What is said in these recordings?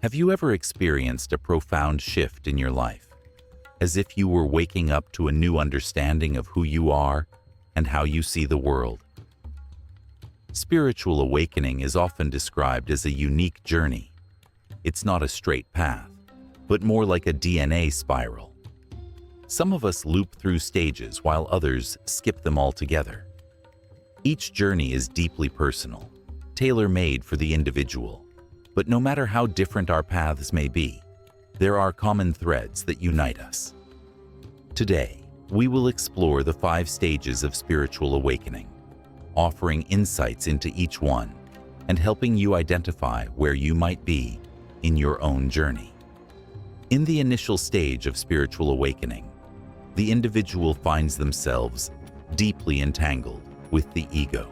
Have you ever experienced a profound shift in your life, as if you were waking up to a new understanding of who you are and how you see the world? Spiritual awakening is often described as a unique journey. It's not a straight path, but more like a DNA spiral. Some of us loop through stages while others skip them altogether. Each journey is deeply personal, tailor-made for the individual. But no matter how different our paths may be, there are common threads that unite us. Today, we will explore the 5 stages of spiritual awakening, offering insights into each one and helping you identify where you might be in your own journey. In the initial stage of spiritual awakening, the individual finds themselves deeply entangled with the ego.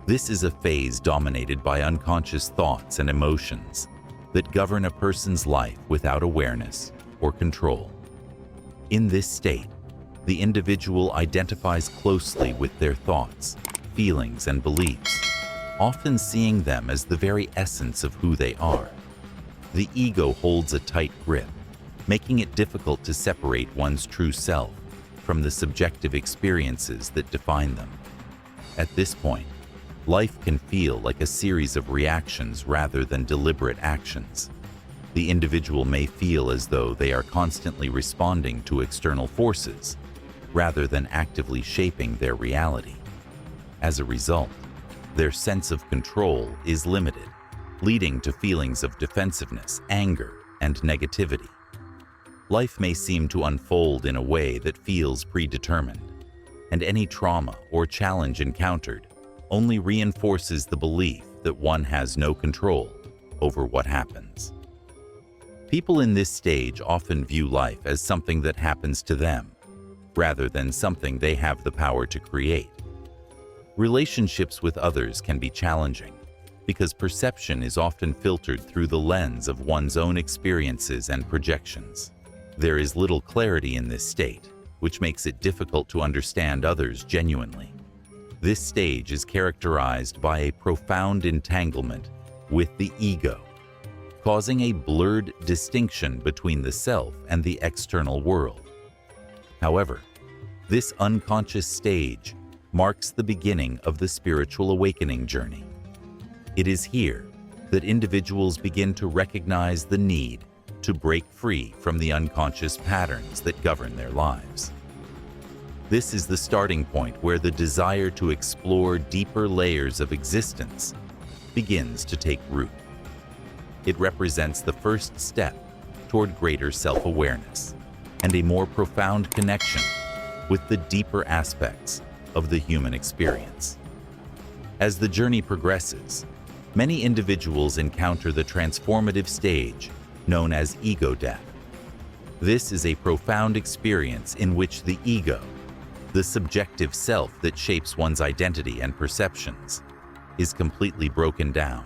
This is a phase dominated by unconscious thoughts and emotions that govern a person's life without awareness or control. In this state, the individual identifies closely with their thoughts, feelings, and beliefs, often seeing them as the very essence of who they are. The ego holds a tight grip, making it difficult to separate one's true self from the subjective experiences that define them. At this point, life can feel like a series of reactions rather than deliberate actions. The individual may feel as though they are constantly responding to external forces, rather than actively shaping their reality. As a result, their sense of control is limited, leading to feelings of defensiveness, anger, and negativity. Life may seem to unfold in a way that feels predetermined, and any trauma or challenge encountered only reinforces the belief that one has no control over what happens. People in this stage often view life as something that happens to them, rather than something they have the power to create. Relationships with others can be challenging, because perception is often filtered through the lens of one's own experiences and projections. There is little clarity in this state, which makes it difficult to understand others genuinely. This stage is characterized by a profound entanglement with the ego, causing a blurred distinction between the self and the external world. However, this unconscious stage marks the beginning of the spiritual awakening journey. It is here that individuals begin to recognize the need to break free from the unconscious patterns that govern their lives. This is the starting point where the desire to explore deeper layers of existence begins to take root. It represents the first step toward greater self-awareness and a more profound connection with the deeper aspects of the human experience. As the journey progresses, many individuals encounter the transformative stage known as ego death. This is a profound experience in which the ego, the subjective self that shapes one's identity and perceptions, is completely broken down.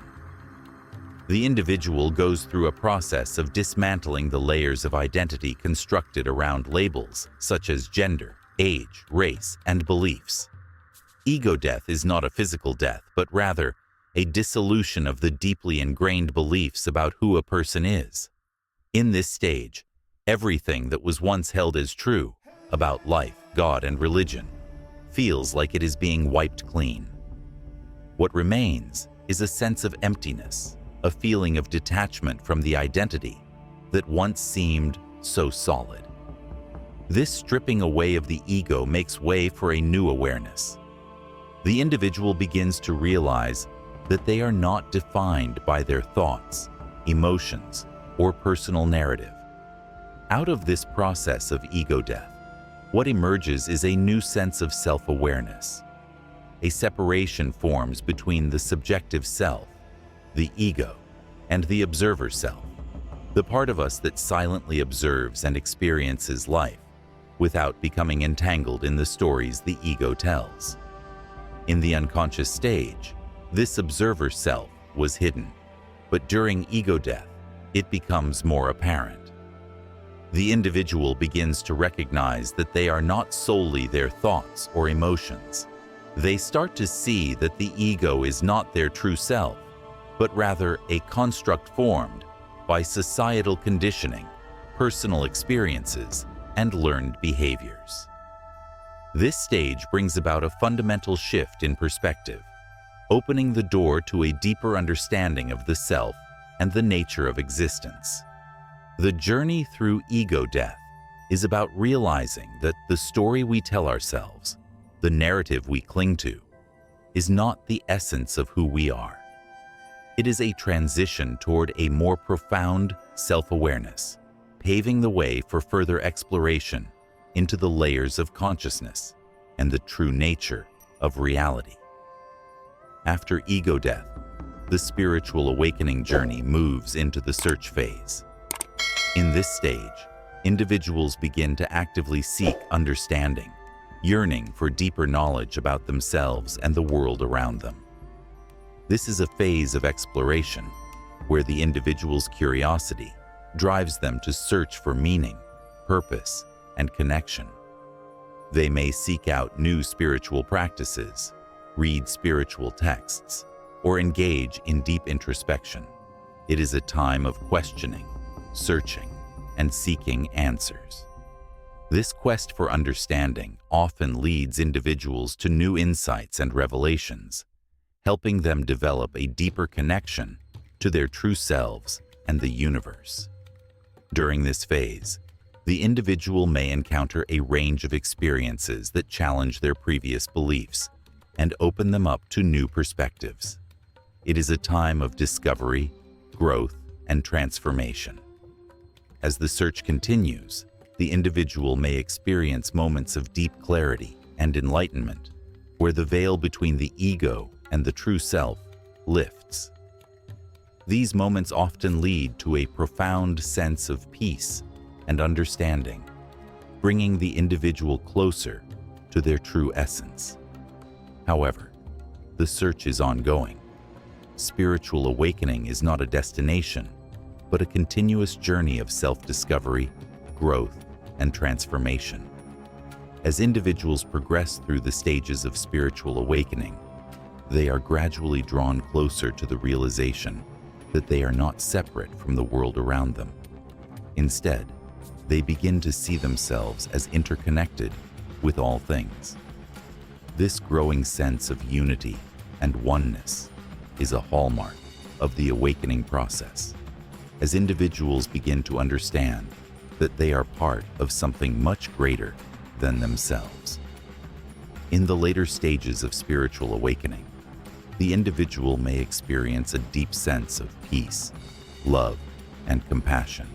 The individual goes through a process of dismantling the layers of identity constructed around labels such as gender, age, race, and beliefs. Ego death is not a physical death, but rather a dissolution of the deeply ingrained beliefs about who a person is. In this stage, everything that was once held as true about life, God, and religion feels like it is being wiped clean. What remains is a sense of emptiness, a feeling of detachment from the identity that once seemed so solid. This stripping away of the ego makes way for a new awareness. The individual begins to realize that they are not defined by their thoughts, emotions, or personal narrative. Out of this process of ego death, what emerges is a new sense of self-awareness. A separation forms between the subjective self, the ego, and the observer self, the part of us that silently observes and experiences life without becoming entangled in the stories the ego tells. In the unconscious stage, this observer self was hidden, but during ego death, it becomes more apparent. The individual begins to recognize that they are not solely their thoughts or emotions. They start to see that the ego is not their true self, but rather a construct formed by societal conditioning, personal experiences, and learned behaviors. This stage brings about a fundamental shift in perspective, opening the door to a deeper understanding of the self and the nature of existence. The journey through ego death is about realizing that the story we tell ourselves, the narrative we cling to, is not the essence of who we are. It is a transition toward a more profound self-awareness, paving the way for further exploration into the layers of consciousness and the true nature of reality. After ego death, the spiritual awakening journey moves into the search phase. In this stage, individuals begin to actively seek understanding, yearning for deeper knowledge about themselves and the world around them. This is a phase of exploration where the individual's curiosity drives them to search for meaning, purpose, and connection. They may seek out new spiritual practices, read spiritual texts, or engage in deep introspection. It is a time of questioning, searching, and seeking answers. This quest for understanding often leads individuals to new insights and revelations, helping them develop a deeper connection to their true selves and the universe. During this phase, the individual may encounter a range of experiences that challenge their previous beliefs and open them up to new perspectives. It is a time of discovery, growth, and transformation. As the search continues, the individual may experience moments of deep clarity and enlightenment, where the veil between the ego and the true self lifts. These moments often lead to a profound sense of peace and understanding, bringing the individual closer to their true essence. However, the search is ongoing. Spiritual awakening is not a destination, but a continuous journey of self-discovery, growth, and transformation. As individuals progress through the stages of spiritual awakening, they are gradually drawn closer to the realization that they are not separate from the world around them. Instead, they begin to see themselves as interconnected with all things. This growing sense of unity and oneness is a hallmark of the awakening process, as individuals begin to understand that they are part of something much greater than themselves. In the later stages of spiritual awakening, the individual may experience a deep sense of peace, love, and compassion.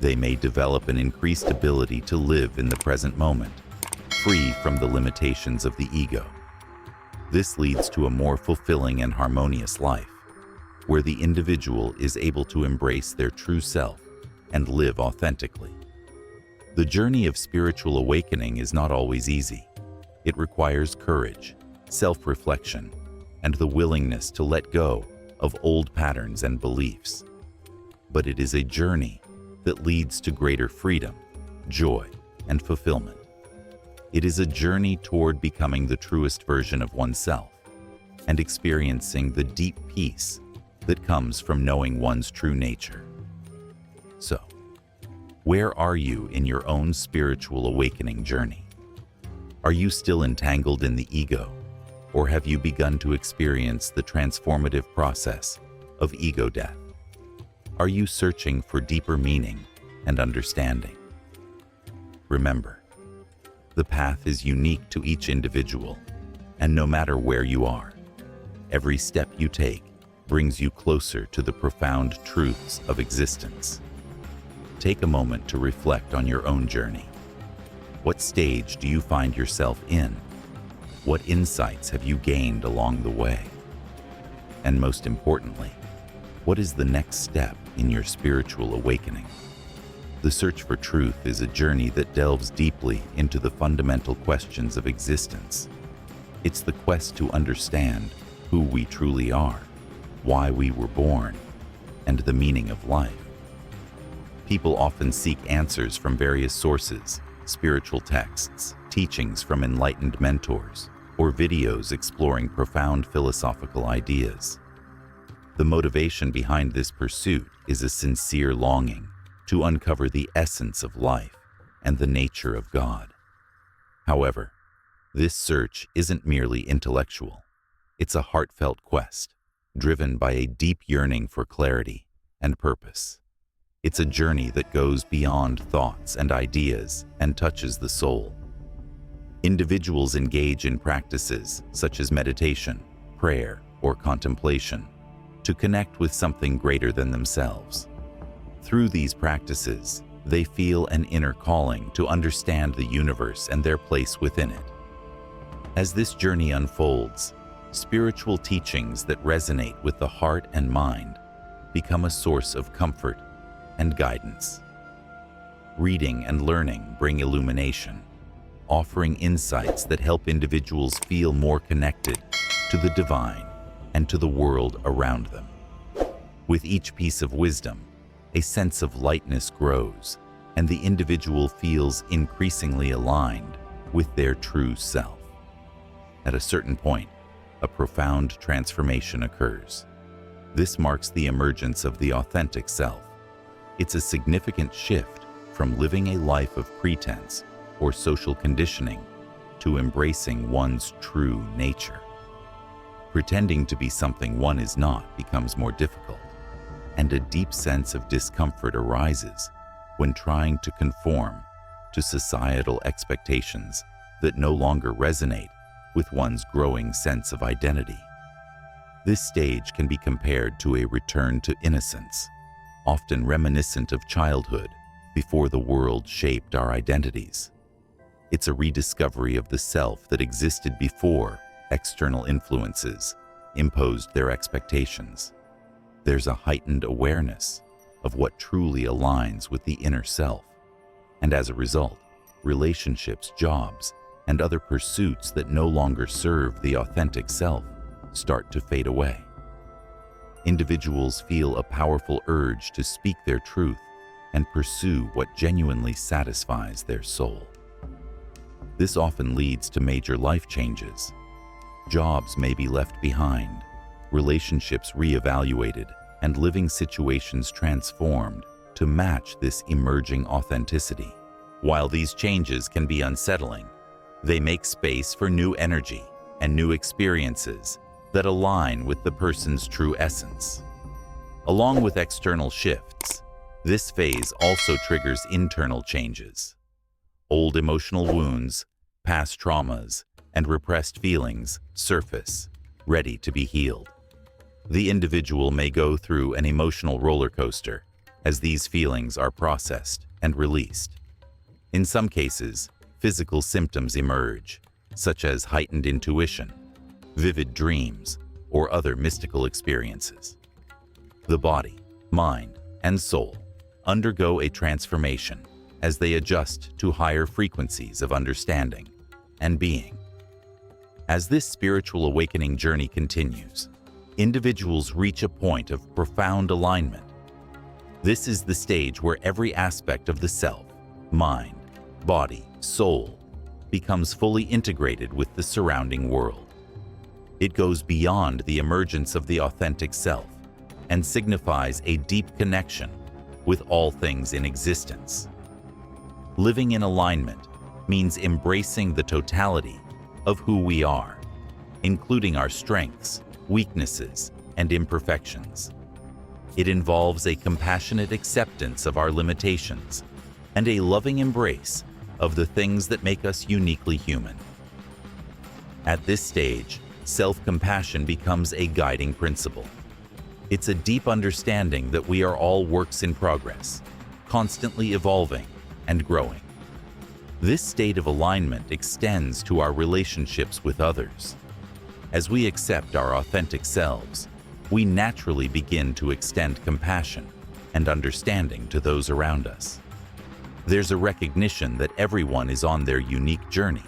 They may develop an increased ability to live in the present moment, free from the limitations of the ego. This leads to a more fulfilling and harmonious life, where the individual is able to embrace their true self and live authentically. The journey of spiritual awakening is not always easy. It requires courage, self-reflection, and the willingness to let go of old patterns and beliefs. But it is a journey that leads to greater freedom, joy, and fulfillment. It is a journey toward becoming the truest version of oneself and experiencing the deep peace that comes from knowing one's true nature. So, where are you in your own spiritual awakening journey? Are you still entangled in the ego, or have you begun to experience the transformative process of ego death? Are you searching for deeper meaning and understanding? Remember, the path is unique to each individual, and no matter where you are, every step you take brings you closer to the profound truths of existence. Take a moment to reflect on your own journey. What stage do you find yourself in? What insights have you gained along the way? And most importantly, what is the next step in your spiritual awakening? The search for truth is a journey that delves deeply into the fundamental questions of existence. It's the quest to understand who we truly are, why we were born, and the meaning of life. People often seek answers from various sources, spiritual texts, teachings from enlightened mentors, or videos exploring profound philosophical ideas. The motivation behind this pursuit is a sincere longing to uncover the essence of life and the nature of God. However, this search isn't merely intellectual. It's a heartfelt quest, driven by a deep yearning for clarity and purpose. It's a journey that goes beyond thoughts and ideas and touches the soul. Individuals engage in practices such as meditation, prayer, or contemplation to connect with something greater than themselves. Through these practices, they feel an inner calling to understand the universe and their place within it. As this journey unfolds, spiritual teachings that resonate with the heart and mind become a source of comfort and guidance. Reading and learning bring illumination, offering insights that help individuals feel more connected to the divine and to the world around them. With each piece of wisdom, a sense of lightness grows, and the individual feels increasingly aligned with their true self. At a certain point, a profound transformation occurs. This marks the emergence of the authentic self. It's a significant shift from living a life of pretense or social conditioning to embracing one's true nature. Pretending to be something one is not becomes more difficult, and a deep sense of discomfort arises when trying to conform to societal expectations that no longer resonate with one's growing sense of identity. This stage can be compared to a return to innocence, often reminiscent of childhood before the world shaped our identities. It's a rediscovery of the self that existed before external influences imposed their expectations. There's a heightened awareness of what truly aligns with the inner self, and as a result, relationships, jobs, and other pursuits that no longer serve the authentic self start to fade away. Individuals feel a powerful urge to speak their truth and pursue what genuinely satisfies their soul. This often leads to major life changes. Jobs may be left behind, relationships reevaluated, and living situations transformed to match this emerging authenticity. While these changes can be unsettling, they make space for new energy and new experiences that align with the person's true essence. Along with external shifts, this phase also triggers internal changes. Old emotional wounds, past traumas, and repressed feelings surface, ready to be healed. The individual may go through an emotional roller coaster as these feelings are processed and released. In some cases, physical symptoms emerge, such as heightened intuition, vivid dreams, or other mystical experiences. The body, mind, and soul undergo a transformation as they adjust to higher frequencies of understanding and being. As this spiritual awakening journey continues, individuals reach a point of profound alignment. This is the stage where every aspect of the self, mind, body, soul, becomes fully integrated with the surrounding world. It goes beyond the emergence of the authentic self and signifies a deep connection with all things in existence. Living in alignment means embracing the totality of who we are, including our strengths, weaknesses, and imperfections. It involves a compassionate acceptance of our limitations and a loving embrace of the things that make us uniquely human. At this stage, self-compassion becomes a guiding principle. It's a deep understanding that we are all works in progress, constantly evolving and growing. This state of alignment extends to our relationships with others. As we accept our authentic selves, we naturally begin to extend compassion and understanding to those around us. There's a recognition that everyone is on their unique journey,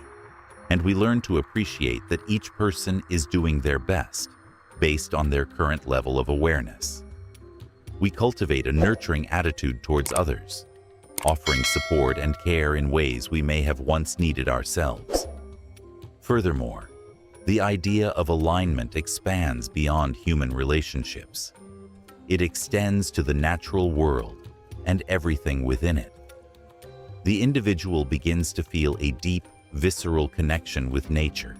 and we learn to appreciate that each person is doing their best based on their current level of awareness. We cultivate a nurturing attitude towards others, offering support and care in ways we may have once needed ourselves. Furthermore, The idea of alignment expands beyond human relationships. It extends to the natural world and everything within it. The individual begins to feel a deep, visceral connection with nature,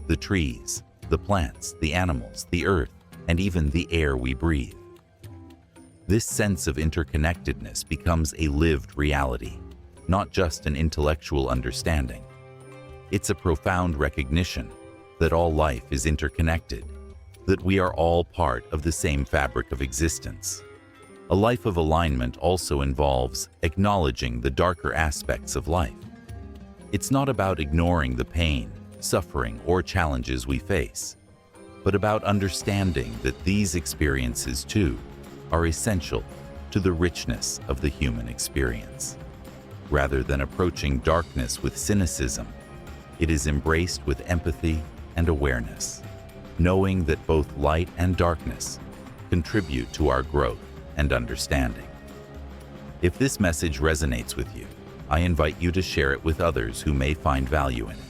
the trees, the plants, the animals, the earth, and even the air we breathe. This sense of interconnectedness becomes a lived reality, not just an intellectual understanding. It's a profound recognition that all life is interconnected, that we are all part of the same fabric of existence. A life of alignment also involves acknowledging the darker aspects of life. It's not about ignoring the pain, suffering, or challenges we face, but about understanding that these experiences, too, are essential to the richness of the human experience. Rather than approaching darkness with cynicism, it is embraced with empathy and awareness, knowing that both light and darkness contribute to our growth and understanding. If this message resonates with you, I invite you to share it with others who may find value in it.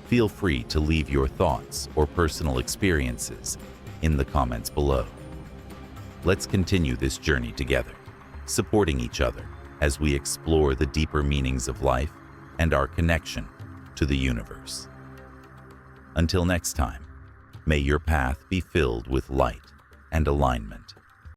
Feel free to leave your thoughts or personal experiences in the comments below. Let's continue this journey together, supporting each other as we explore the deeper meanings of life and our connection to the universe. Until next time, may your path be filled with light and alignment.